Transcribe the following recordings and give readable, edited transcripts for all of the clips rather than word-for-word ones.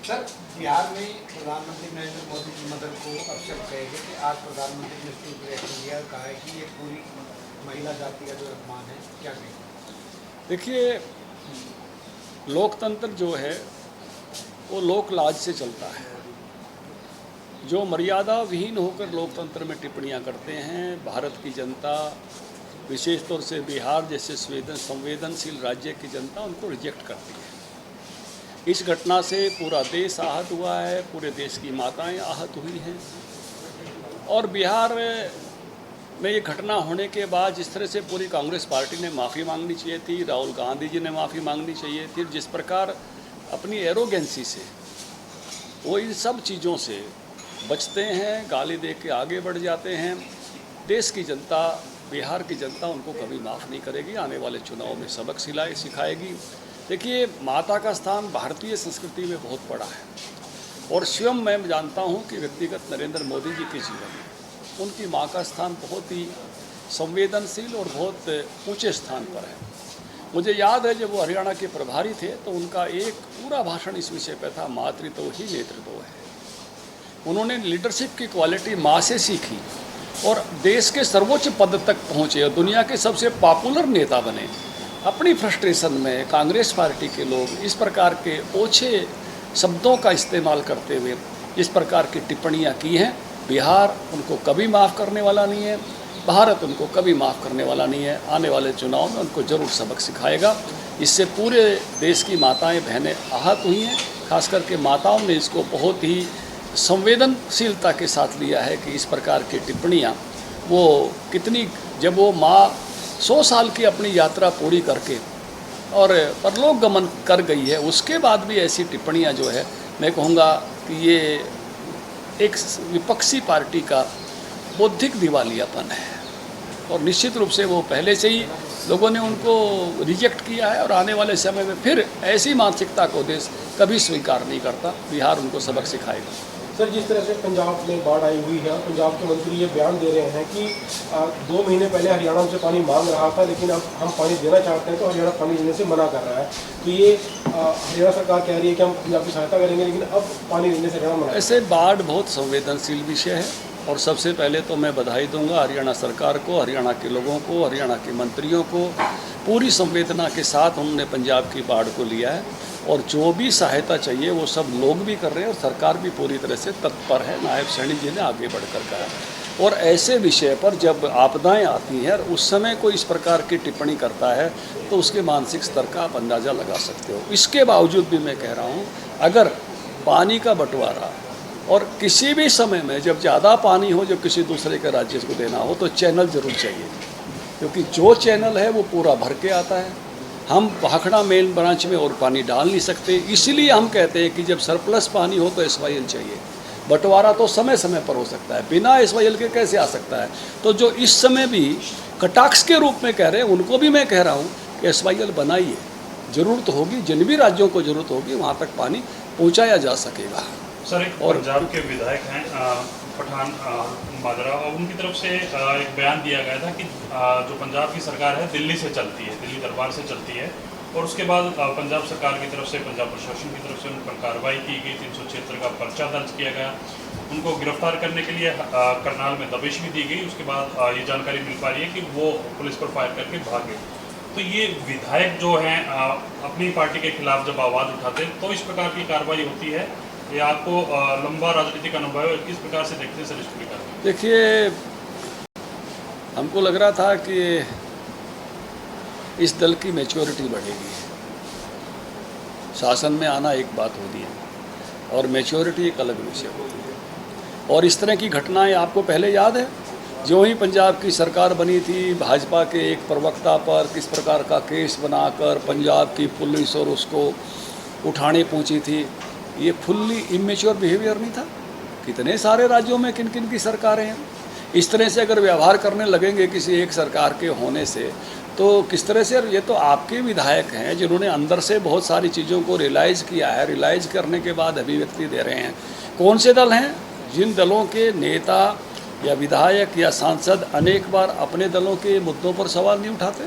Sir, Bihar में प्रधानमंत्री नरेंद्र मोदी की मदद को अवसर कहेंगे कि आज प्रधानमंत्री ने स्टूट रिएक्शन दिया और कहा है कि ये पूरी महिला जाति का जो अपमान है, क्या कहेंगे? देखिए, लोकतंत्र जो है वो लोक लाज से चलता है। जो मर्यादा विहीन होकर लोकतंत्र में टिप्पणियां करते हैं, भारत की जनता, विशेष तौर से बिहार जैसे संवेदनशील राज्य की जनता उनको रिजेक्ट करती है। इस घटना से पूरा देश आहत हुआ है, पूरे देश की माताएं आहत हुई हैं। और बिहार में ये घटना होने के बाद जिस तरह से पूरी कांग्रेस पार्टी ने माफ़ी मांगनी चाहिए थी, राहुल गांधी जी ने माफ़ी मांगनी चाहिए थी, जिस प्रकार अपनी एरोगेंसी से वो इन सब चीज़ों से बचते हैं, गाली दे के आगे बढ़ जाते हैं, देश की जनता, बिहार की जनता उनको कभी माफ़ नहीं करेगी। आने वाले चुनाव में सबक सिखाएगी। देखिए, माता का स्थान भारतीय संस्कृति में बहुत बड़ा है और स्वयं मैं जानता हूं कि व्यक्तिगत नरेंद्र मोदी जी के जीवन में उनकी माँ का स्थान बहुत ही संवेदनशील और बहुत ऊंचे स्थान पर है। मुझे याद है जब वो हरियाणा के प्रभारी थे तो उनका एक पूरा भाषण इस विषय पर था, मातृत्व ही नेतृत्व है। उन्होंने लीडरशिप की क्वालिटी माँ से सीखी और देश के सर्वोच्च पद तक पहुँचे और दुनिया के सबसे पॉपुलर नेता बने। अपनी फ्रस्ट्रेशन में कांग्रेस पार्टी के लोग इस प्रकार के ओछे शब्दों का इस्तेमाल करते हुए इस प्रकार की टिप्पणियां की हैं, बिहार उनको कभी माफ़ करने वाला नहीं है, भारत उनको कभी माफ़ करने वाला नहीं है। आने वाले चुनाव में उनको ज़रूर सबक सिखाएगा। इससे पूरे देश की माताएं बहनें आहत हुई हैं। खास करके माताओं ने इसको बहुत ही संवेदनशीलता के साथ लिया है कि इस प्रकार की टिप्पणियाँ वो कितनी, जब वो माँ 100 साल की अपनी यात्रा पूरी करके और परलोक गमन कर गई है, उसके बाद भी ऐसी टिप्पणियां जो है, मैं कहूँगा कि ये एक विपक्षी पार्टी का बौद्धिक दिवालियापन है और निश्चित रूप से वो पहले से ही लोगों ने उनको रिजेक्ट किया है और आने वाले समय में फिर ऐसी मानसिकता को देश कभी स्वीकार नहीं करता। बिहार उनको सबक सिखाएगा। सर, जिस तरह से पंजाब में बाढ़ आई हुई है, पंजाब के मंत्री ये बयान दे रहे हैं कि 2 महीने पहले हरियाणा से पानी मांग रहा था, लेकिन अब हम पानी देना चाहते हैं तो हरियाणा पानी देने से मना कर रहा है। तो ये हरियाणा सरकार कह रही है कि हम पंजाब की सहायता करेंगे, लेकिन अब पानी देने से हरियाणा मना। ऐसे बाढ़ बहुत संवेदनशील विषय है और सबसे पहले तो मैं बधाई दूंगा हरियाणा सरकार को, हरियाणा के लोगों को, हरियाणा के मंत्रियों को। पूरी संवेदना के साथ उन्होंने पंजाब की बाढ़ को लिया है और जो भी सहायता चाहिए वो सब लोग भी कर रहे हैं और सरकार भी पूरी तरह से तत्पर है। नायब सैनी जी ने आगे बढ़कर कहा। और ऐसे विषय पर जब आपदाएं आती हैं और उस समय कोई इस प्रकार की टिप्पणी करता है तो उसके मानसिक स्तर का आप अंदाज़ा लगा सकते हो। इसके बावजूद भी मैं कह रहा हूँ, अगर पानी का बंटवारा और किसी भी समय में जब ज़्यादा पानी हो, जब किसी दूसरे के राज्य को देना हो, तो चैनल ज़रूर चाहिए, क्योंकि जो चैनल है वो पूरा भर के आता है। हम भाखड़ा मेन ब्रांच में और पानी डाल नहीं सकते, इसीलिए हम कहते हैं कि जब सरप्लस पानी हो तो SYL चाहिए। बंटवारा तो समय समय पर हो सकता है, बिना SYL के कैसे आ सकता है? तो जो इस समय भी कटाक्ष के रूप में कह रहे हैं, उनको भी मैं कह रहा हूँ कि SYL बनाइए। ज़रूरत होगी, जिन भी राज्यों को ज़रूरत होगी वहाँ तक पानी पहुँचाया जा सकेगा। सर, एक पंजाब के विधायक हैं पठान माजरा, और उनकी तरफ से एक बयान दिया गया था कि जो पंजाब की सरकार है दिल्ली से चलती है, दिल्ली दरबार से चलती है, और उसके बाद पंजाब सरकार की तरफ से, पंजाब प्रशासन की तरफ से उन पर कार्रवाई की गई। 376 का पर्चा दर्ज किया गया। उनको गिरफ्तार करने के लिए करनाल में दबिश भी दी गई। उसके बाद ये जानकारी मिल पा रही है कि वो पुलिस पर फायर करके भागे। तो ये विधायक जो हैं अपनी पार्टी के खिलाफ जब आवाज़ उठाते हैं तो इस प्रकार की कार्रवाई होती है। ये आपको लंबा राजनीतिक अनुभव है, किस प्रकार से देखते हैं सर इस पूरी कार्रवाई? देखिए, हमको लग रहा था कि इस दल की मैच्योरिटी बढ़ेगी। शासन में आना एक बात होती है और मैच्योरिटी एक अलग विषय होती है। और इस तरह की घटनाएं आपको पहले याद है, जो ही पंजाब की सरकार बनी थी, भाजपा के एक प्रवक्ता पर किस प्रकार का केस बनाकर पंजाब की पुलिस और उसको उठाने पहुंची थी। ये फुल्ली इमेच्योर बिहेवियर नहीं था? कितने सारे राज्यों में किन किन की सरकारें हैं। इस तरह से अगर व्यवहार करने लगेंगे किसी एक सरकार के होने से तो किस तरह से? ये तो आपके विधायक हैं जिन्होंने अंदर से बहुत सारी चीज़ों को रियलाइज़ किया है, रियलाइज़ करने के बाद अभिव्यक्ति दे रहे हैं। कौन से दल हैं? जिन दलों के नेता या विधायक या सांसद अनेक बार अपने दलों के मुद्दों पर सवाल नहीं उठाते।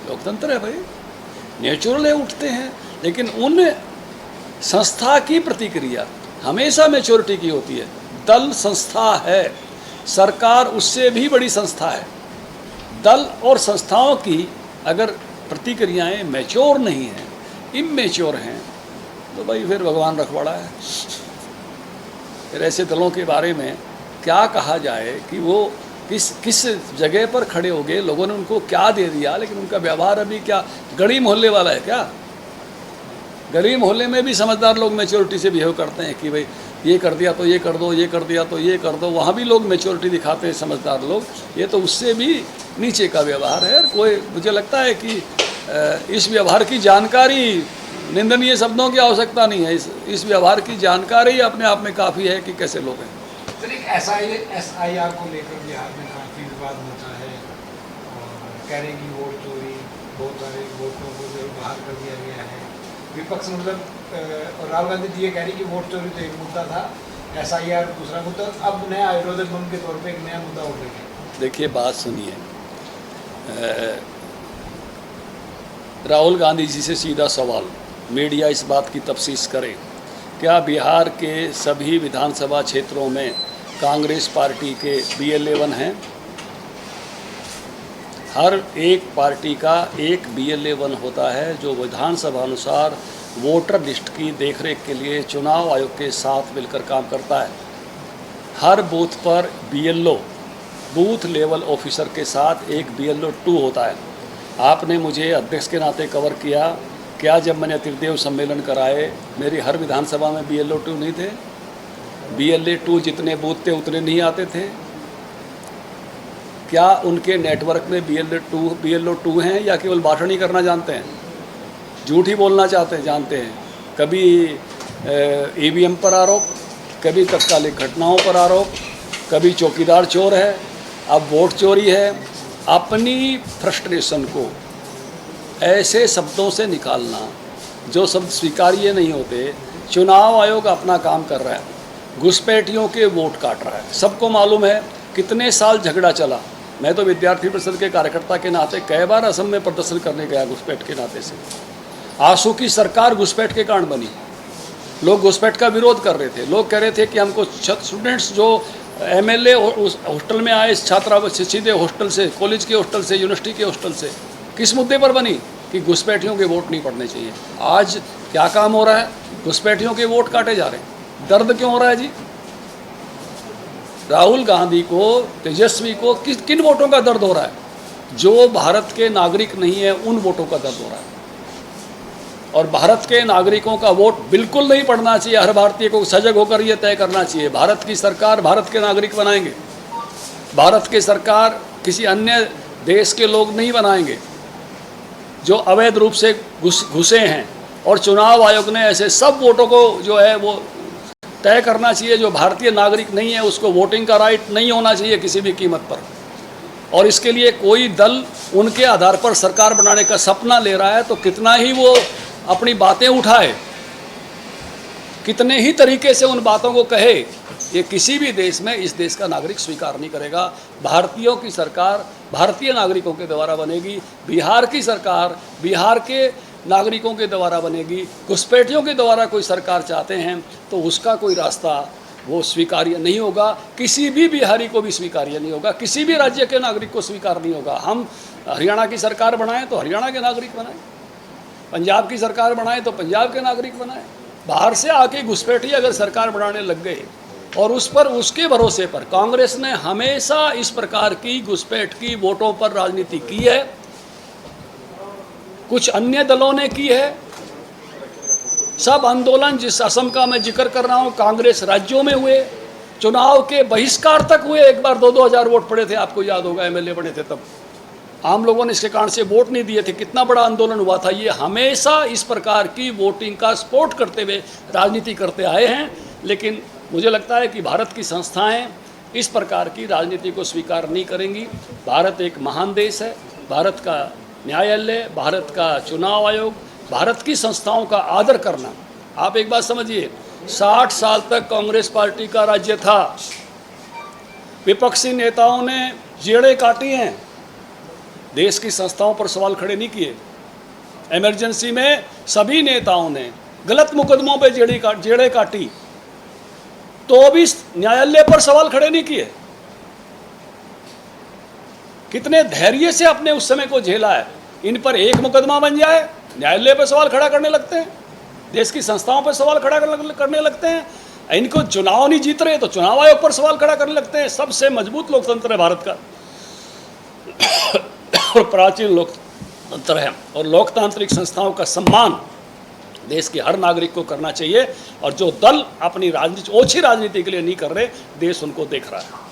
लोकतंत्र है भाई। नेचुरल है, उठते हैं, लेकिन उन संस्था की प्रतिक्रिया हमेशा मैच्योरिटी की होती है। दल संस्था है, सरकार उससे भी बड़ी संस्था है। दल और संस्थाओं की अगर प्रतिक्रियाएं मैच्योर नहीं हैं, इमेच्योर हैं, तो भाई फिर भगवान रखवाड़ा है। फिर ऐसे दलों के बारे में क्या कहा जाए कि वो किस जगह पर खड़े हो गए, लोगों ने उनको क्या दे दिया, लेकिन उनका व्यवहार अभी क्या गली मोहल्ले वाला है क्या? गली मोहल्ले में भी समझदार लोग मैच्योरिटी से बिहेव करते हैं कि भाई ये कर दिया तो ये कर दो, ये कर दिया तो ये कर दो, वहाँ भी लोग मैच्योरिटी दिखाते हैं समझदार लोग। ये तो उससे भी नीचे का व्यवहार है। और कोई, मुझे लगता है कि इस व्यवहार की जानकारी, निंदनीय शब्दों की आवश्यकता नहीं है, इस व्यवहार की जानकारी अपने आप में काफ़ी है कि कैसे लोग हैं। सर, एक SIR को लेकर बिहार में काफ़ी विवाद होता है और कह रहे हैं कि वोट चोरी, बहुत सारे वोटों को जो बाहर कर दिया गया है। विपक्ष मतलब और राहुल गांधी जी ये कह रही कि वोट चोरी तो एक मुद्दा था, SIR दूसरा मुद्दा, अब नया आयुर्वेदिक बम के तौर पे एक नया मुद्दा उठ गया। देखिए, बात सुनिए, राहुल गांधी जी से सीधा सवाल, मीडिया इस बात की तफ्सीस करे, क्या बिहार के सभी विधानसभा क्षेत्रों में कांग्रेस पार्टी के BLA-1 हैं? हर एक पार्टी का एक BLA-1 होता है जो विधानसभा अनुसार वोटर लिस्ट की देखरेख के लिए चुनाव आयोग के साथ मिलकर काम करता है। हर बूथ पर BLO, बूथ लेवल ऑफिसर के साथ एक BLO-2 होता है। आपने मुझे अध्यक्ष के नाते कवर किया, क्या जब मैंने त्रिदेव सम्मेलन कराए मेरी हर विधानसभा में BLO-2 नहीं थे? BLA-2 जितने बूथ थे उतने नहीं आते थे? क्या उनके नेटवर्क में BLO-2 हैं या केवल भाषण ही करना जानते हैं, झूठ ही बोलना जानते हैं? कभी EVM पर आरोप, कभी तत्कालिक घटनाओं पर आरोप, कभी चौकीदार चोर है, अब वोट चोरी है। अपनी फ्रस्ट्रेशन को ऐसे शब्दों से निकालना जो शब्द स्वीकार्य नहीं होते। चुनाव आयोग अपना काम कर रहा है, घुसपैठियों के वोट काट रहा है। सबको मालूम है कितने साल झगड़ा चला। मैं तो विद्यार्थी परिषद के कार्यकर्ता के नाते कई बार असम में प्रदर्शन करने गया घुसपैठ के नाते से। आंसू की सरकार घुसपैठ के कारण बनी। लोग घुसपैठ का विरोध कर रहे थे। लोग कह रहे थे कि हमको स्टूडेंट्स जो MLA उस हॉस्टल में आए, छात्रावास सीधे हॉस्टल से, कॉलेज के हॉस्टल से, यूनिवर्सिटी के हॉस्टल से, किस मुद्दे पर बनी कि घुसपैठियों के वोट नहीं पड़ने चाहिए। आज क्या काम हो रहा है? घुसपैठियों के वोट काटे जा रहे हैं। दर्द क्यों हो रहा है जी? राहुल गांधी को, तेजस्वी को किन वोटों का दर्द हो रहा है? जो भारत के नागरिक नहीं है उन वोटों का दर्द हो रहा है। और भारत के नागरिकों का वोट बिल्कुल नहीं पड़ना चाहिए। हर भारतीय को सजग होकर ये तय करना चाहिए, भारत की सरकार भारत के नागरिक बनाएंगे, भारत की सरकार किसी अन्य देश के लोग नहीं बनाएंगे जो अवैध रूप से घुसे हैं। और चुनाव आयोग ने ऐसे सब वोटों को जो है वो तय करना चाहिए। जो भारतीय नागरिक नहीं है उसको वोटिंग का राइट नहीं होना चाहिए किसी भी कीमत पर। और इसके लिए कोई दल उनके आधार पर सरकार बनाने का सपना ले रहा है तो कितना ही वो अपनी बातें उठाए, कितने ही तरीके से उन बातों को कहे, ये किसी भी देश में इस देश का नागरिक स्वीकार नहीं करेगा। भारतीयों की सरकार भारतीय नागरिकों के द्वारा बनेगी, बिहार की सरकार बिहार के नागरिकों के द्वारा बनेगी। घुसपैठियों के द्वारा कोई सरकार चाहते हैं तो उसका कोई रास्ता वो स्वीकार्य नहीं होगा, किसी भी बिहारी को भी स्वीकार्य नहीं होगा, किसी भी राज्य के नागरिक को स्वीकार नहीं होगा। हम हरियाणा की सरकार बनाएं तो हरियाणा के नागरिक बनाएं, पंजाब की सरकार बनाएं तो पंजाब के नागरिक बनाएं। बाहर से आके घुसपैठी अगर सरकार बनाने लग गए और उसके भरोसे पर कांग्रेस ने हमेशा इस प्रकार की घुसपैठ की वोटों पर राजनीति की है, कुछ अन्य दलों ने की है। सब आंदोलन जिस असम का मैं जिक्र कर रहा हूँ कांग्रेस राज्यों में हुए, चुनाव के बहिष्कार तक हुए। एक बार 2-2 हज़ार वोट पड़े थे, आपको याद होगा, MLA बने थे तब। आम लोगों ने इसके कारण से वोट नहीं दिए थे, कितना बड़ा आंदोलन हुआ था। ये हमेशा इस प्रकार की वोटिंग का सपोर्ट करते हुए राजनीति करते आए हैं। लेकिन मुझे लगता है कि भारत की संस्थाएं इस प्रकार की राजनीति को स्वीकार नहीं करेंगी। भारत एक महान देश है, भारत का न्यायालय, भारत का चुनाव आयोग, भारत की संस्थाओं का आदर करना। आप एक बात समझिए, 60 साल तक कांग्रेस पार्टी का राज्य था, विपक्षी नेताओं ने जेड़ें काटी हैं, देश की संस्थाओं पर सवाल खड़े नहीं किए। इमरजेंसी में सभी नेताओं ने गलत मुकदमों पे जेड़े काटी, तो भी न्यायालय पर सवाल खड़े नहीं किए। कितने धैर्य से अपने उस समय को झेला है। इन पर एक मुकदमा बन जाए, न्यायालय पर सवाल खड़ा करने लगते हैं, देश की संस्थाओं पर सवाल खड़ा करने लगते हैं। इनको चुनाव नहीं जीत रहे तो चुनाव आयोग पर सवाल खड़ा करने लगते हैं। सबसे मजबूत लोकतंत्र है भारत का और प्राचीन लोकतंत्र है, और लोकतांत्रिक संस्थाओं का सम्मान देश के हर नागरिक को करना चाहिए। और जो दल अपनी राजनीति ओछी राजनीति के लिए नहीं कर रहे, देश उनको देख रहा है।